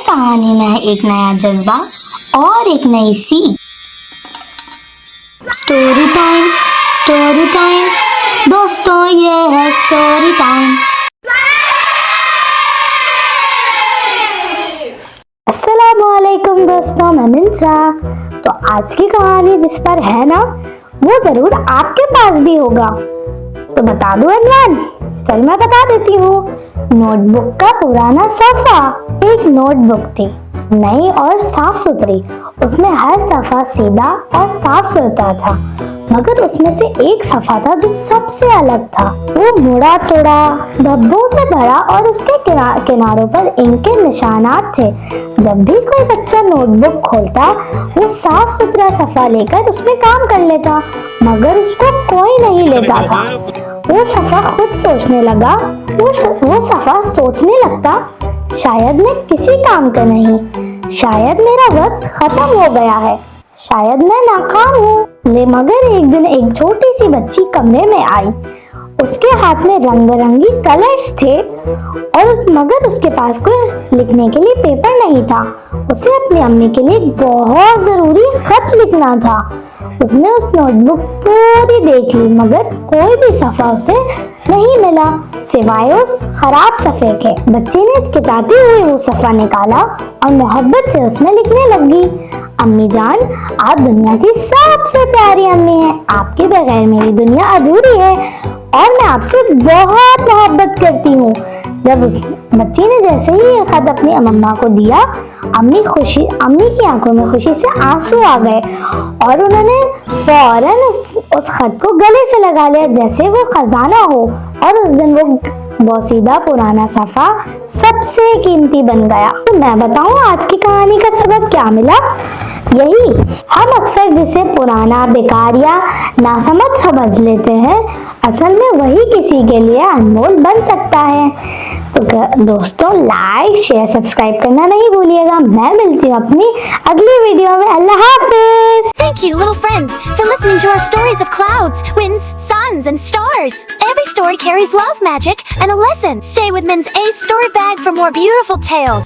कहानी में एक नया जज्बा और एक नई सीख। स्टोरी टाइम दोस्तों, ये है स्टोरी टाइम। अस्सलामुअलैकुम दोस्तों, मैं मिंसा। तो आज की कहानी जिस पर है ना, वो जरूर आपके पास भी होगा। तो बता दूं अनवान? चल मैं बता देती हूँ। नोटबुक का पुराना सफ़ा। एक नोटबुक थी, नई और साफ सुथरी। उसमें हर सफ़ा सीधा और साफ सुथरा था, मगर उसमें से एक सफ़ा था जो सबसे अलग था। वो मुड़ा तोड़ा, धब्बों से भरा और उसके किनारों पर इंक के निशानात थे। जब भी कोई बच्चा नोटबुक खोलता, वो साफ सुथरा सफ़ा लेकर उसमें काम कर लेता, मगर उसको कोई नहीं लेता था। वो सफ़ा खुद सोचने लगा, वो सफ़ा सोचने लगता, शायद मैं किसी काम का नहीं, शायद मेरा वक्त खत्म हो गया है, शायद मैं नाकाम हूँ। मगर एक दिन एक छोटी सी बच्ची कमरे में आई। उसके हाथ में रंग बिरंगी कलर्स थे, और मगर उसके पास कोई लिखने के लिए पेपर नहीं था। उसे अपनी अम्मी के लिए बहुत जरूरी खत लिखना था। उसने उस नोटबुक पूरी देख ली, मगर कोई भी सफ़ा उसे नहीं मिला, सिवाय उस खराब सफ़े के। बच्ची ने हिचकिचाते हुए वो सफ़ा निकाला और मोहब्बत से उसमें लिखने लगी, अम्मी जान, आप दुनिया की सबसे प्यारी अम्मी हैं। आपके बगैर मेरी दुनिया अधूरी है और मैं आपसे बहुत मोहब्बत करती हूँ। जब उस बच्ची ने जैसे ही ये खत अपनी अम्मा को दिया, अम्मी की आंखों में खुशी से आंसू आ गए और उन्होंने फौरन उस खत को गले से लगा लिया जैसे वो खजाना हो। और उस दिन वो बोसीदा पुराना सफ़ा सबसे कीमती बन गया। तो मैं बताऊं आज की कहानी का सबक क्या मिला? यही, हम अक्सर जिसे पुराना, बेकार या नासमझ समझ लेते हैं, असल में वही किसी के लिए अनमोल बन सकता है। तो दोस्तों, लाइक, शेयर, सब्सक्राइब करना नहीं भूलिएगा। मैं मिलती हूँ अपनी अगली वीडियो में। अल्लाह हाफिज। Thank you, little friends, for listening to our stories of clouds, winds, suns, and stars. Every story carries love, magic, and a lesson. Stay with Min's Ace Story Bag for more beautiful tales.